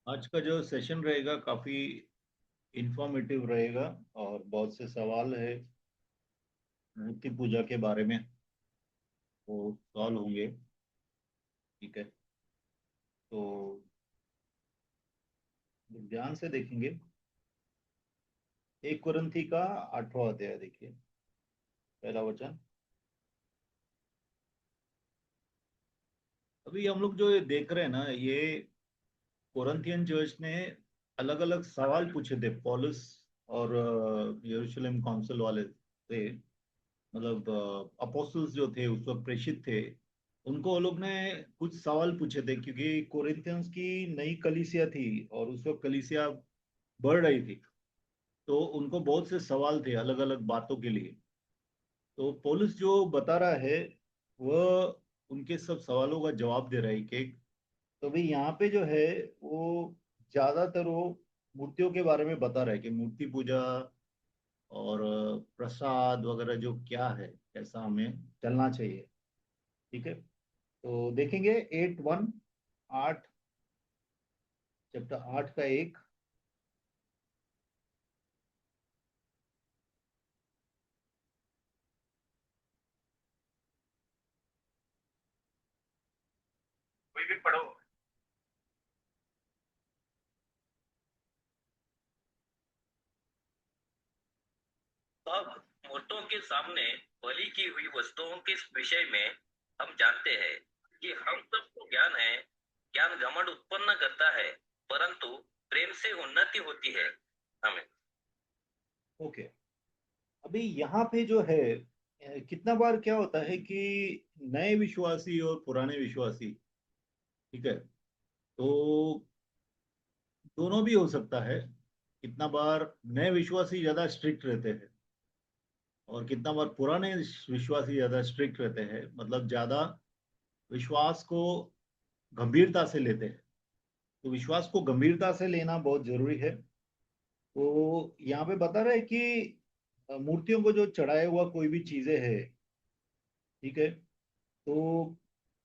आज का जो सेशन रहेगा काफी इंफॉर्मेटिव रहेगा और बहुत से सवाल है मूर्ति पूजा के बारे में वो सॉल्व होंगे। ठीक है, तो ध्यान से देखेंगे। एक कुरिन्थी का 8वां अध्याय देखिए, पहला वचन। अभी हम लोग जो ये देख रहे हैं ना, ये कोरिन्थियन चर्च ने अलग अलग सवाल पूछे थे पौलुस और यरूशलेम काउंसिल वाले थे। मतलब अपोस्टल्स जो थे उस वक्त प्रेषित थे, उनको वो लोग ने कुछ सवाल पूछे थे क्योंकि कोरिन्थियंस की नई कलीसिया थी और उस वक्त कलीसिया बढ़ रही थी। तो उनको बहुत से सवाल थे अलग अलग बातों के लिए। तो पौलुस जो बता रहा है वह उनके सब सवालों का जवाब दे रहा है कि तो भाई यहाँ पे जो है वो ज्यादातर वो मूर्तियों के बारे में बता रहा है कि मूर्ति पूजा और प्रसाद वगैरह जो क्या है, कैसा हमें चलना चाहिए। ठीक है, तो देखेंगे 8:1, 8, चैप्टर 8 का 1। कोई भी पढ़ो। अब मूर्तों के सामने बलि की हुई वस्तुओं के विषय में हम जानते हैं कि हम सबको ज्ञान है। ज्ञान घमंड उत्पन्न करता है, परंतु प्रेम से उन्नति होती है। हमें ओके, अभी यहाँ पे जो है कितना बार क्या होता है कि नए विश्वासी और पुराने विश्वासी, ठीक है, तो दोनों भी हो सकता है। कितना बार नए विश्वासी ज्यादा स्ट्रिक्ट रहते हैं और कितना बार पुराने विश्वासी ज्यादा स्ट्रिक्ट रहते हैं, मतलब ज्यादा विश्वास को गंभीरता से लेते हैं। तो विश्वास को गंभीरता से लेना बहुत जरूरी है। तो यहाँ पे बता रहा है कि मूर्तियों को जो चढ़ाया हुआ कोई भी चीजें है, ठीक है, तो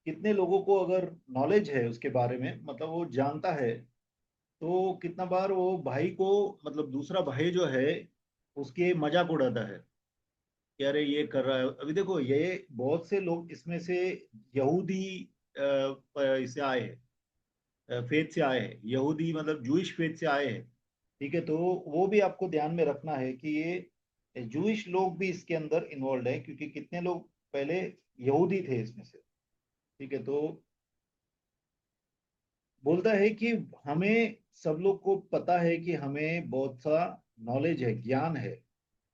कितने लोगों को अगर नॉलेज है उसके बारे में, मतलब वो जानता है, तो कितना बार वो भाई को, मतलब दूसरा भाई जो है उसके मजाक उड़ाता है कि अरे ये कर रहा है। अभी देखो ये बहुत से लोग इसमें से यहूदी इससे आए हैं, फेथ से आए हैं, यहूदी मतलब जूइश फेथ से आए हैं। ठीक है, तो वो भी आपको ध्यान में रखना है कि ये जूइश लोग भी इसके अंदर इन्वॉल्व है, क्योंकि कितने लोग पहले यहूदी थे इसमें से। ठीक है, तो बोलता है कि हमें सब लोग को पता है कि हमें बहुत सा नॉलेज है, ज्ञान है,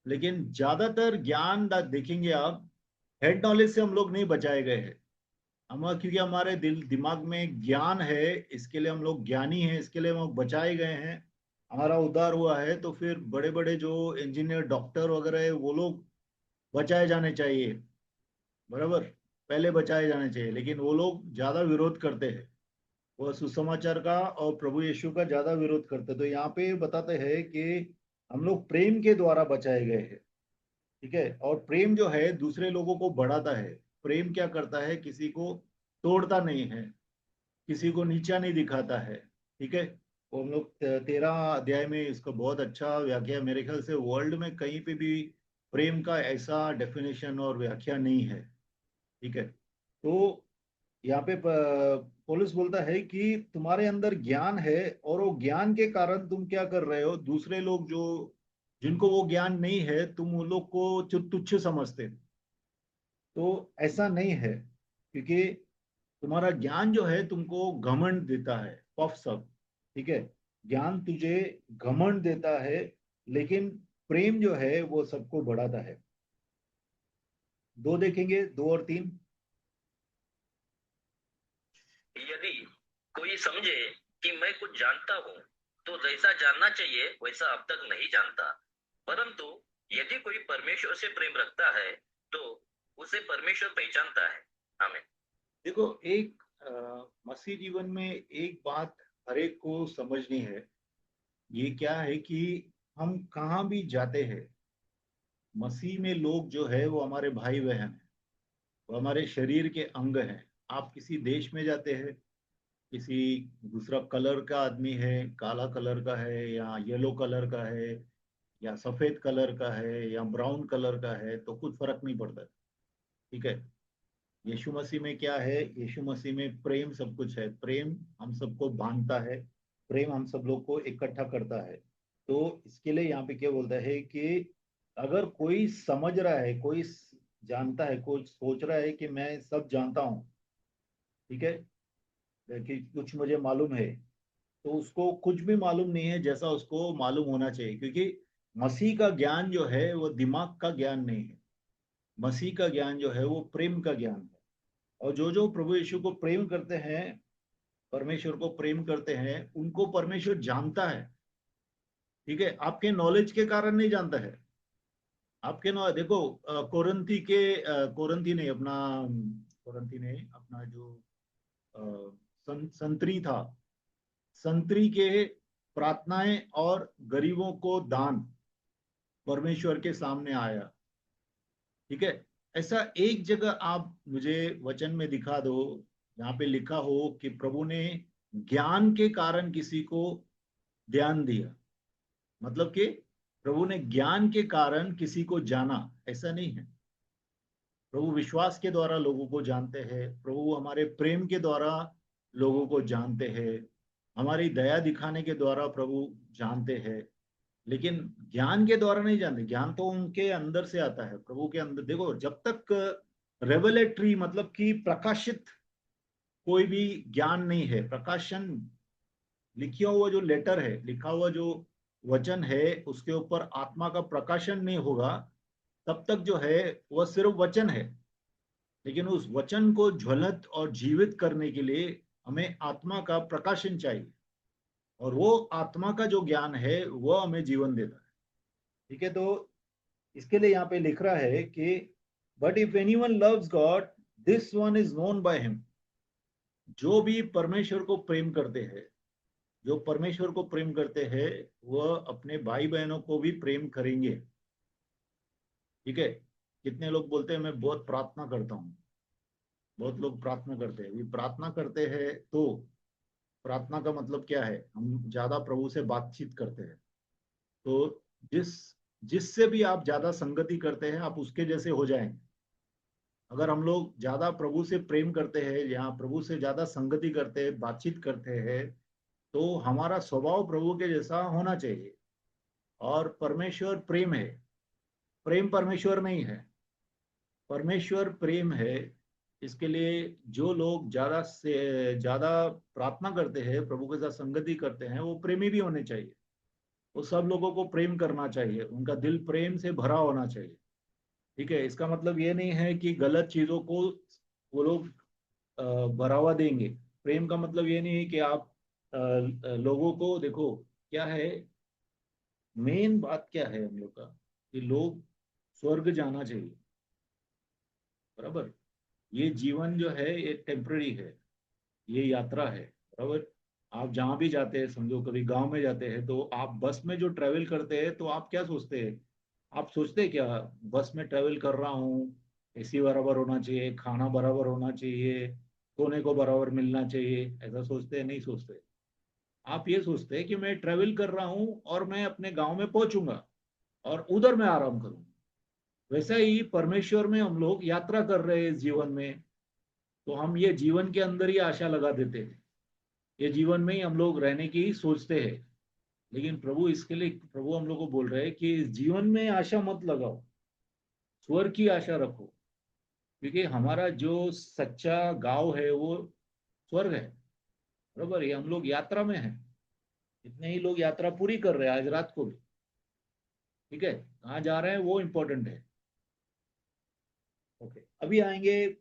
लेकिन ज्यादातर ज्ञान देखेंगे आप, हेड नॉलेज से हम लोग नहीं बचाए गए हैं। हम क्योंकि हमारे दिल दिमाग में ज्ञान है, इसके लिए हम लोग ज्ञानी हैं, इसके लिए हम लोग बचाए गए हैं, हमारा उद्धार हुआ है। तो फिर बड़े बड़े जो इंजीनियर डॉक्टर वगैरह है वो लोग बचाए जाने चाहिए, बराबर, पहले बचाए जाने चाहिए, लेकिन वो लोग ज्यादा विरोध करते हैं। वो सुसमाचार का और प्रभु यीशु का ज्यादा विरोध करते। तो यहाँ पे बताते हैं कि हम लोग प्रेम के द्वारा बचाए गए हैं। ठीक है, और प्रेम जो है दूसरे लोगों को बढ़ाता है। प्रेम क्या करता है, किसी को तोड़ता नहीं है, किसी को नीचा नहीं दिखाता है। ठीक है, वो हम लोग 13 अध्याय में इसको बहुत अच्छा व्याख्या, मेरे ख्याल से वर्ल्ड में कहीं पे भी प्रेम का ऐसा डेफिनेशन और व्याख्या नहीं है। ठीक है, तो यहाँ पे पौलुस बोलता है कि तुम्हारे अंदर ज्ञान है और वो ज्ञान के कारण तुम क्या कर रहे हो, दूसरे लोग जो जिनको वो ज्ञान नहीं है तुम उन लोग को तुच्छ समझते। तो ऐसा नहीं है, क्योंकि तुम्हारा ज्ञान जो है तुमको घमंड देता है, पफ सब। ठीक है, ज्ञान तुझे घमंड देता है, लेकिन प्रेम जो है वो सबको बढ़ाता है। दो देखेंगे, 2 और 3। यदि कोई समझे कि मैं कुछ जानता हूँ, तो जैसा जानना चाहिए वैसा अब तक नहीं जानता। परंतु यदि कोई परमेश्वर से प्रेम रखता है, तो उसे परमेश्वर पहचानता है। हमें देखो, एक मसीह जीवन में एक बात हर एक को समझनी है। ये क्या है कि हम कहाँ भी जाते हैं, मसीह में लोग जो है वो हमारे भाई बहन हैं, वो हमारे शरीर के अंग हैं। आप किसी देश में जाते हैं, किसी दूसरा कलर का आदमी है, काला कलर का है या येलो कलर का है या सफेद कलर का है या ब्राउन कलर का है, तो कुछ फर्क नहीं पड़ता। ठीक है। यीशु मसीह में क्या है? यीशु मसीह में प्रेम सब कुछ है। प्रेम हम सबको बांधता है, प्रेम हम सब लोग को इकट्ठा करता है। तो इसके लिए यहाँ पे क्या बोलता है कि अगर कोई समझ रहा है, कोई जानता है, कोई सोच रहा है कि मैं सब जानता हूँ, ठीक है, कि कुछ मुझे मालूम है, तो उसको कुछ भी मालूम नहीं है जैसा उसको मालूम होना चाहिए। क्योंकि मसीह का ज्ञान जो है वो दिमाग का ज्ञान नहीं है। मसीह का ज्ञान जो है वो प्रेम का ज्ञान है। और जो जो प्रभु यीशु को प्रेम करते हैं, परमेश्वर को प्रेम करते हैं, उनको परमेश्वर जानता है। ठीक है, आपके नॉलेज के कारण नहीं जानता है। आपके नॉलेज देखो, कोरंथी नहीं अपना, कोरंथी नहीं अपना जो संतरी था, संतरी के प्रार्थनाएं और गरीबों को दान परमेश्वर के सामने आया। ठीक है। ऐसा एक जगह आप मुझे वचन में दिखा दो जहाँ पे लिखा हो कि प्रभु ने ज्ञान के कारण किसी को ध्यान दिया, मतलब कि प्रभु ने ज्ञान के कारण किसी को जाना, ऐसा नहीं है। प्रभु विश्वास के द्वारा लोगों को जानते हैं, प्रभु हमारे प्रेम के द्वारा लोगों को जानते हैं, हमारी दया दिखाने के द्वारा प्रभु जानते हैं। लेकिन ज्ञान के द्वारा नहीं जानते। ज्ञान तो उनके अंदर से आता है, प्रभु के अंदर। देखो, जब तक रेवलेटरी मतलब कि प्रकाशित कोई भी ज्ञान नहीं है, प्रकाशन लिखा हुआ जो लेटर है, लिखा हुआ जो वचन है, उसके ऊपर आत्मा का प्रकाशन नहीं होगा, तब तक जो है वह सिर्फ वचन है। लेकिन उस वचन को ज्वलित और जीवित करने के लिए हमें आत्मा का प्रकाशन चाहिए। और वो आत्मा का जो ज्ञान है वह हमें जीवन देता है। ठीक है। तो इसके लिए यहाँ पे लिख रहा है कि but if anyone loves God, this one is known by him. जो भी परमेश्वर को प्रेम करते हैं, जो परमेश्वर को प्रेम करते हैं, वह अपने भाई बहनों को भी प्रेम करेंगे। ठीक है। कितने लोग बोलते हैं मैं बहुत प्रार्थना करता हूँ। बहुत लोग प्रार्थना करते हैं। ये प्रार्थना करते हैं तो प्रार्थना का मतलब क्या है? हम ज्यादा प्रभु से बातचीत करते हैं। तो जिस जिससे भी आप ज्यादा संगति करते हैं, आप उसके जैसे हो जाएंगे। अगर हम लोग ज्यादा प्रभु से प्रेम करते हैं, यहाँ प्रभु से ज्यादा संगति करते हैं, बातचीत करते हैं, तो हमारा स्वभाव प्रभु के जैसा होना चाहिए। और परमेश्वर प्रेम है। प्रेम परमेश्वर नहीं है, परमेश्वर प्रेम है। इसके लिए जो लोग ज्यादा से ज्यादा प्रार्थना करते हैं, प्रभु के साथ संगति करते हैं, वो प्रेमी भी होने चाहिए। वो सब लोगों को प्रेम करना चाहिए, उनका दिल प्रेम से भरा होना चाहिए। ठीक है। इसका मतलब ये नहीं है कि गलत चीजों को वो लोग बढ़ावा देंगे। प्रेम का मतलब ये नहीं है कि आप लोगों को देखो, क्या है मेन बात, क्या है हम लोग का, कि लोग स्वर्ग जाना चाहिए। बराबर। ये जीवन जो है ये टेम्पररी है, ये यात्रा है। बराबर। आप जहां भी जाते हैं, समझो कभी गांव में जाते हैं, तो आप बस में जो ट्रेवल करते हैं, तो आप क्या सोचते हैं? आप सोचते हैं क्या, बस में ट्रेवल कर रहा हूँ, एसी बराबर होना चाहिए, खाना बराबर होना चाहिए, सोने को बराबर मिलना चाहिए, ऐसा सोचते हैं? नहीं सोचते। आप ये सोचते हैं कि मैं ट्रेवल कर रहा हूँ और मैं अपने गांव में पहुंचूंगा और उधर मैं आराम करूंगा। वैसा ही परमेश्वर में हम लोग यात्रा कर रहे हैं इस जीवन में, तो हम ये जीवन के अंदर ही आशा लगा देते हैं। ये जीवन में ही हम लोग रहने की सोचते हैं। लेकिन प्रभु इसके लिए, प्रभु हम लोग को बोल रहे हैं कि इस जीवन में आशा मत लगाओ, स्वर्ग की आशा रखो। क्योंकि हमारा जो सच्चा गांव है वो स्वर्ग है। बराबर। ये हम लोग यात्रा में हैं। इतने ही लोग यात्रा पूरी कर रहे हैं आज रात को भी। ठीक है। कहाँ जा रहे हैं वो इम्पोर्टेंट है। ओके। अभी आएंगे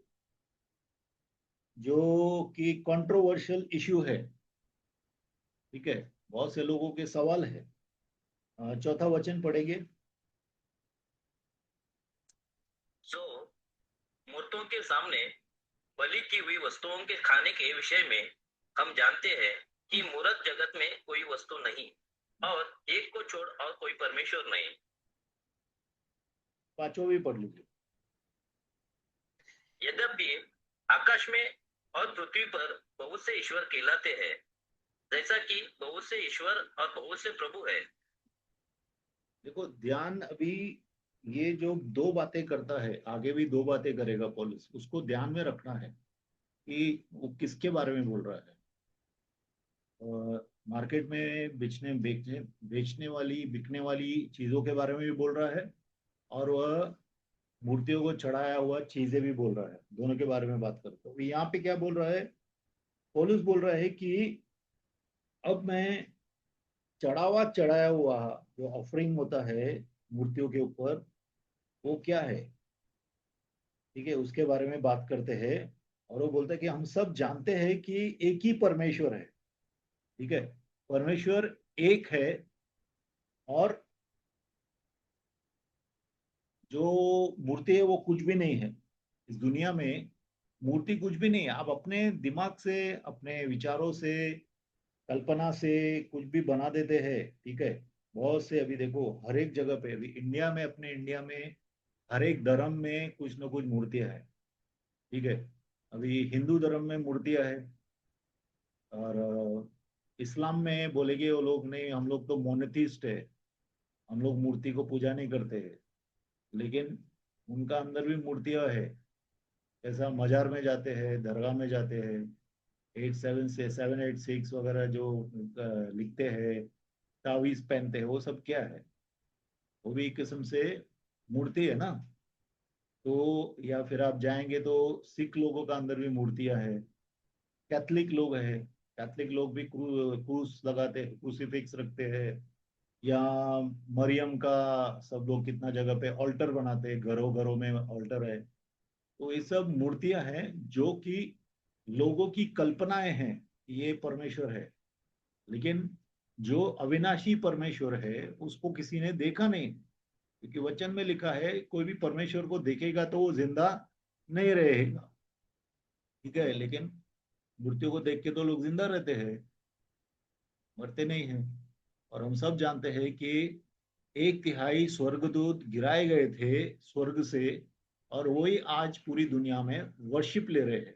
जो कि कंट्रोवर्शियल इश्यू है। ठीक है। बहुत से लोगों के सवाल है। चौथा वचन पढ़ेंगे। सो मूर्तों के सामने बलि की हुई वस्तुओं के खाने के विषय में हम जानते हैं कि मूर्त जगत में कोई वस्तु नहीं और एक को छोड़ और कोई परमेश्वर नहीं। पांचों भी पढ़ लीजिए। यद्यपि आकाश में और पृथ्वी पर बहुत से ईश्वर कहलाते हैं, जैसा कि बहुत से ईश्वर और बहुत से प्रभु है। देखो ध्यान अभी ये जो दो बातें करता है, आगे भी दो बातें करेगा पॉलुस, उसको ध्यान में रखना है कि वो किसके बारे में बोल रहा है। मार्केट में बेचने बेचने बेचने वाली बिकने वाली चीजों के बारे में भी बोल रहा है, और वह मूर्तियों को चढ़ाया हुआ चीजें भी बोल रहा है, दोनों के बारे में बात करते हैं। यहाँ पे क्या बोल रहा है, पौलुस बोल रहा है कि अब मैं चढ़ावा चढ़ाया हुआ जो ऑफरिंग होता है मूर्तियों के ऊपर, वो क्या है, ठीक है, उसके बारे में बात करते हैं। और वो बोलते हैं कि हम सब जानते हैं कि एक ही परमेश्वर है, ठीक है, परमेश्वर एक है। और जो मूर्ति है वो कुछ भी नहीं है इस दुनिया में, मूर्ति कुछ भी नहीं है। आप अपने दिमाग से, अपने विचारों से, कल्पना से कुछ भी बना देते हैं, ठीक है। बहुत से अभी देखो हर एक जगह पे, अभी इंडिया में, अपने इंडिया में हर एक धर्म में कुछ ना कुछ मूर्तियां हैं, ठीक है। अभी हिंदू धर्म में मूर्तियां है, और इस्लाम में बोलेंगे वो लोग, नहीं हम लोग तो मोनोथिस्ट है, हम लोग मूर्ति को पूजा नहीं करते हैं। लेकिन उनका अंदर भी मूर्तियां है। ऐसा मजार में जाते हैं, दरगाह में जाते हैं, 786 वगैरह जो लिखते हैं, तावीज पहनते हैं, वो सब क्या है, वो भी एक किस्म से मूर्ति है ना। तो या फिर आप जाएंगे तो सिख लोगों का अंदर भी मूर्तियां है, कैथलिक लोग हैं, कैथलिक लोग भी क्रूस लगाते हैं, क्रूसीफिक्स रखते हैं। या मरियम का सब लोग कितना जगह पे ऑल्टर बनाते हैं, घरों घरों में ऑल्टर है। तो ये सब मूर्तियां हैं जो कि लोगों की कल्पनाएं हैं, ये परमेश्वर है। लेकिन जो अविनाशी परमेश्वर है उसको किसी ने देखा नहीं, क्योंकि वचन में लिखा है कोई भी परमेश्वर को देखेगा तो वो जिंदा नहीं रहेगा, ठीक है। लेकिन मूर्तियों को देख के तो लोग जिंदा रहते हैं, मरते नहीं हैं। और हम सब जानते हैं कि 1/3 स्वर्गदूत गिराए गए थे स्वर्ग से, और वही आज पूरी दुनिया में वर्शिप ले रहे हैं।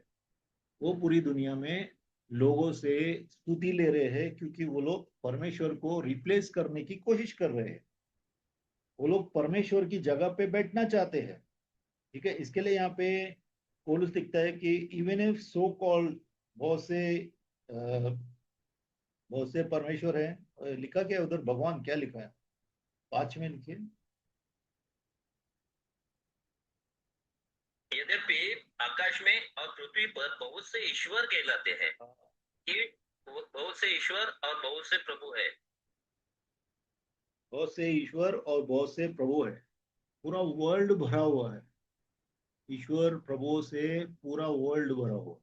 वो पूरी दुनिया में लोगों से स्तुति ले रहे हैं, क्योंकि वो लोग परमेश्वर को रिप्लेस करने की कोशिश कर रहे हैं। वो लोग परमेश्वर की जगह पे बैठना चाहते हैं, ठीक है। इसके लिए यहाँ पे पौलुस लिखता है कि इवन इफ सो कॉल्ड, बहुत से बहुत से परमेश्वर है। लिखा क्या है उधर, भगवान क्या लिखा है, 5 में लिखिए। यद्यपि आकाश में और पृथ्वी पर बहुत से ईश्वर कहलाते हैं, कि बहुत से ईश्वर और बहुत से प्रभु है। बहुत से ईश्वर और बहुत से प्रभु है, पूरा वर्ल्ड भरा हुआ है, ईश्वर प्रभुओं से पूरा वर्ल्ड भरा हुआ।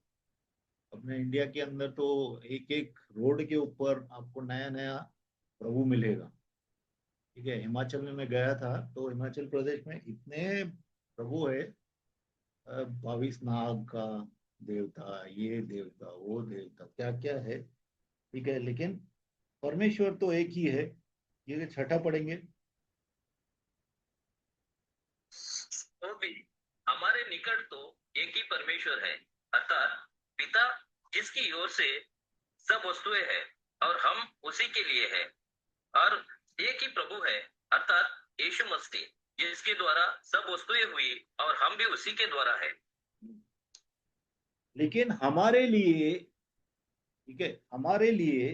अपने इंडिया के अंदर तो एक एक रोड के ऊपर आपको नया नया प्रभु मिलेगा, ठीक है। हिमाचल में मैं गया था, तो हिमाचल प्रदेश में इतने प्रभु है, 22 नाग का देवता, ये देवता, वो देवता, क्या क्या है, ठीक है। लेकिन परमेश्वर तो एक ही है। ये छठा पढ़ेंगे। तो भी हमारे निकट तो एक ही परमेश्वर है, अर्थात पिता, जिसकी ओर से सब वस्तुएं हैं और हम उसी के लिए है। और एक ही प्रभु है, अर्थात यीशु मसीह, जिसके द्वारा सब वस्तुएं हुई और हम भी उसी के द्वारा है। लेकिन हमारे लिए, ठीक है, हमारे लिए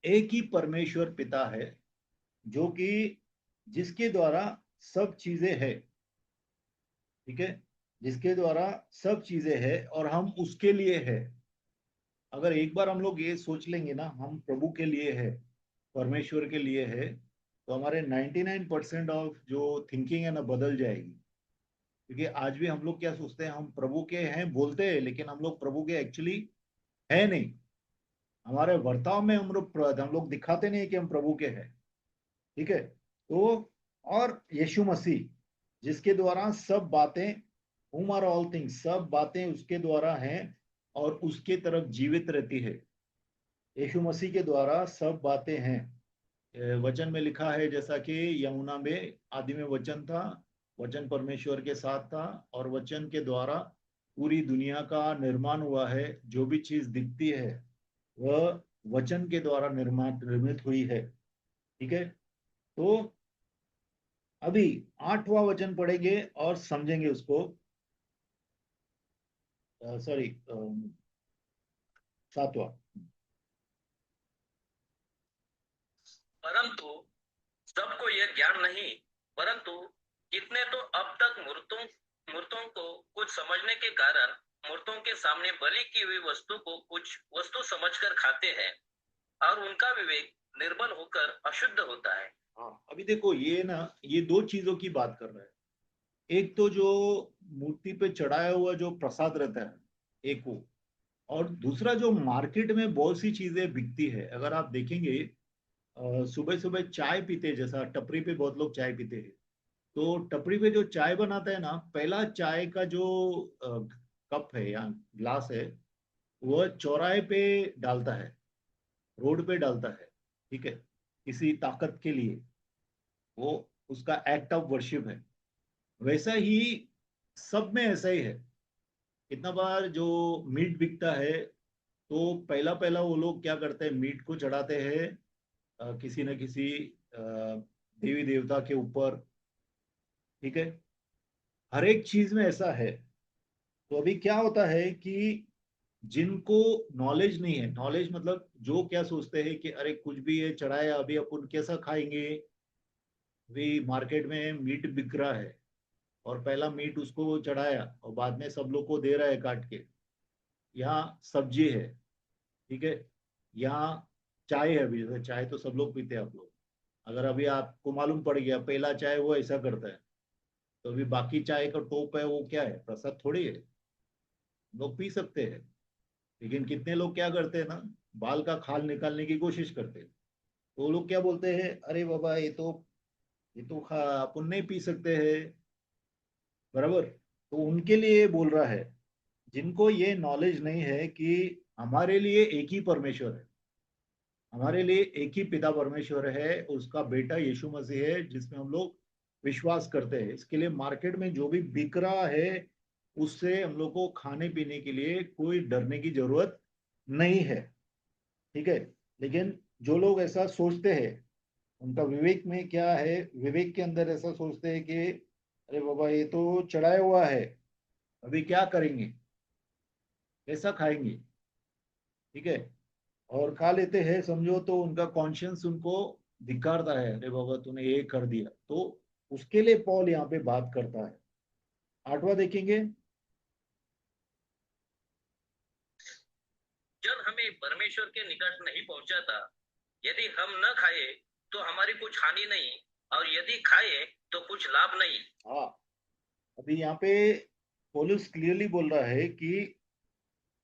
एक ही परमेश्वर पिता है, जो कि जिसके द्वारा सब चीजें है, ठीक है, जिसके द्वारा सब चीजें है और हम उसके लिए है। अगर एक बार हम लोग ये सोच लेंगे ना, हम प्रभु के लिए है, परमेश्वर के लिए है, तो हमारे 99% ऑफ जो थिंकिंग है ना बदल जाएगी। क्योंकि आज भी हम लोग क्या सोचते हैं, हम प्रभु के हैं बोलते हैं, लेकिन हम लोग प्रभु के एक्चुअली है नहीं। हमारे बर्ताव में हम लोग दिखाते नहीं कि हम प्रभु के हैं, ठीक है। तो और यीशु मसीह, जिसके द्वारा सब बातें, whom are all things, सब बातें उसके द्वारा हैं और उसके तरफ जीवित रहती है। यीशु मसीह के द्वारा सब बातें हैं। वचन में लिखा है, जैसा कि यमुना में आदि में वचन था, वचन परमेश्वर के साथ था और वचन के द्वारा पूरी दुनिया का निर्माण हुआ है, जो भी चीज दिखती है वह वचन के द्वारा निर्मित हुई है। ठीक है, तो अभी 8वां वचन पढ़ेंगे और समझेंगे उसको। सॉरी, 7वां। परंतु सबको यह ज्ञान नहीं, परंतु कितने तो अब तक मूर्तों मूर्तों को कुछ समझने के कारण मूर्तों के सामने बलि की हुई वस्तु को कुछ वस्तु समझकर खाते हैं और उनका विवेक निर्बल होकर अशुद्ध होता है। हाँ, अभी देखो ये ना, ये दो चीजों की बात कर रहा है। एक तो जो मूर्ति पे चढ़ाया हुआ जो प्रसाद रहता है, एक वो, और दूसरा जो मार्केट में बहुत सी चीजें बिकती है। अगर आप देखेंगे, सुबह सुबह चाय पीते, जैसा टपरी पे बहुत लोग चाय पीते हैं, तो टपरी पे जो चाय बनाता है ना, पहला चाय का जो कप है या ग्लास है, वह चौराहे पे डालता है, रोड पे डालता है। ठीक है, किसी ताकत के लिए, वो उसका एक्ट ऑफ वर्शिप है। वैसा ही सब में ऐसा ही है। कितना बार जो मीट बिकता है, तो पहला पहला वो लोग क्या करते हैं, मीट को चढ़ाते हैं किसी न किसी देवी देवता के ऊपर। ठीक है, हर एक चीज में ऐसा है। तो अभी क्या होता है कि जिनको नॉलेज नहीं है, नॉलेज मतलब जो क्या सोचते हैं कि अरे कुछ भी ये चढ़ाया, अभी अपन कैसा खाएंगे, अभी मार्केट में मीट बिक रहा है और पहला मीट उसको चढ़ाया और बाद में सब लोग को दे रहा है काट के। यहाँ सब्जी है, ठीक है, यहाँ चाय है। अभी जैसे चाय तो सब लोग पीते हैं, आप लोग, अगर अभी आपको मालूम पड़ गया पहला चाय वो ऐसा करता है, तो अभी बाकी चाय का टोप है वो क्या है, प्रसाद थोड़ी है, लोग पी सकते हैं। लेकिन कितने लोग क्या करते हैं ना, बाल का खाल निकालने की कोशिश करते हैं। तो वो लोग क्या बोलते हैं, अरे बाबा ये तो अपन नहीं पी सकते हैं, बराबर। तो उनके लिए बोल रहा है, जिनको ये नॉलेज नहीं है कि हमारे लिए एक ही परमेश्वर है, हमारे लिए एक ही पिता परमेश्वर है, उसका बेटा यीशु मसीह है जिसमें हम लोग विश्वास करते हैं। इसके लिए मार्केट में जो भी बिक रहा है, उससे हम लोग को खाने पीने के लिए कोई डरने की जरूरत नहीं है। ठीक है, लेकिन जो लोग ऐसा सोचते हैं, उनका विवेक में क्या है, विवेक के अंदर ऐसा सोचते हैं कि अरे बाबा ये तो चढ़ाया हुआ है, अभी क्या करेंगे, कैसा खाएंगे। ठीक है, और खा लेते हैं समझो, तो उनका कॉन्शियंस उनको धिक्कारता है, अरे बाबा तूने ये कर दिया। तो उसके लिए पॉल यहाँ पे बात करता है। 8वां देखेंगे। जल हमें परमेश्वर के निकट नहीं पहुंचाता। यदि हम न खाए तो हमारी कुछ हानि नहीं, और यदि खाए तो कुछ लाभ नहीं। हाँ, अभी यहाँ पे पौलुस क्लियरली बोल रहा है कि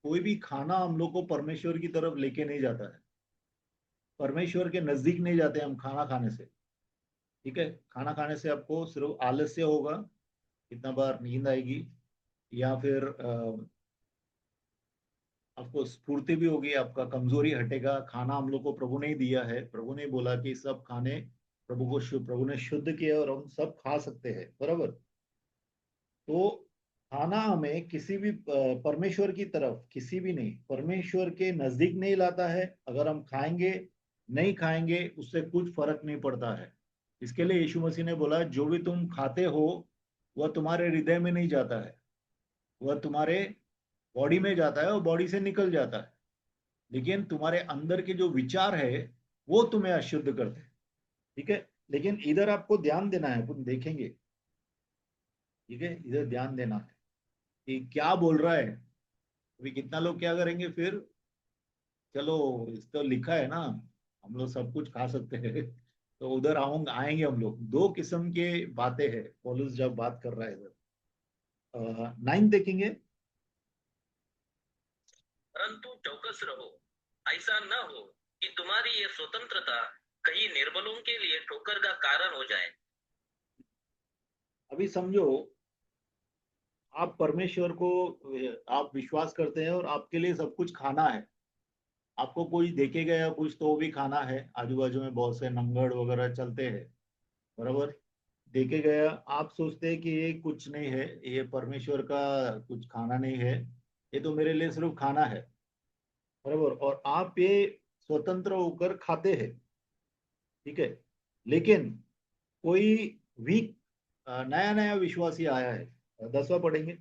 कोई भी खाना हम लोग को परमेश्वर की तरफ लेके नहीं जाता है, परमेश्वर के नजदीक नहीं जाते हम खाना खाने से। ठीक है, खाना खाने से आपको सिर्फ आलस्य होगा, कितना बार नींद आएगी, या फिर आपको स्फूर्ति भी होगी, आपका कमजोरी हटेगा। खाना हम लोग को प्रभु ने ही दिया है, प्रभु ने बोला कि सब खाने प्रभु ने शुद्ध किया और हम सब खा सकते हैं, बराबर। तो खाना हमें किसी भी परमेश्वर की तरफ, किसी भी नहीं, परमेश्वर के नजदीक नहीं लाता है। अगर हम खाएंगे नहीं खाएंगे उससे कुछ फर्क नहीं पड़ता है। इसके लिए यीशु मसीह ने बोला, जो भी तुम खाते हो वह तुम्हारे हृदय में नहीं जाता है, वह तुम्हारे बॉडी में जाता है और बॉडी से निकल जाता है, लेकिन तुम्हारे अंदर के जो विचार है वो तुम्हें अशुद्ध करते हैं। ठीक है, लेकिन इधर आपको ध्यान देना है, अपन देखेंगे। ठीक है, इधर ध्यान देना है कि क्या बोल रहा है। अभी कितना लोग क्या करेंगे फिर, चलो इस तो लिखा है ना, हम लोग सब कुछ खा सकते हैं, तो उधर आऊंगे, आएंगे हम लोग। दो किस्म के बातें हैं पौलुस जब बात कर रहा है इधर। 9 देखेंगे। परंतु चौकस रहो, ऐसा न हो कि तुम्हारी ये स्वतंत्रता कहीं निर्बलों के लिए ठोकर का कारण हो जाए। अभी समझो, आप परमेश्वर को आप विश्वास करते हैं और आपके लिए सब कुछ खाना है, आपको कोई देखेगा या कुछ तो वो भी खाना है। आजू बाजू में बहुत से नंगड़ वगैरह चलते हैं, बराबर। देके गया, आप सोचते हैं कि ये कुछ नहीं है, ये परमेश्वर का कुछ खाना नहीं है, ये तो मेरे लिए सिर्फ खाना है, बराबर, और आप ये स्वतंत्र होकर खाते हैं, ठीक है। लेकिन कोई वीक नया नया विश्वासी आया है, 10वां पढ़ेंगे।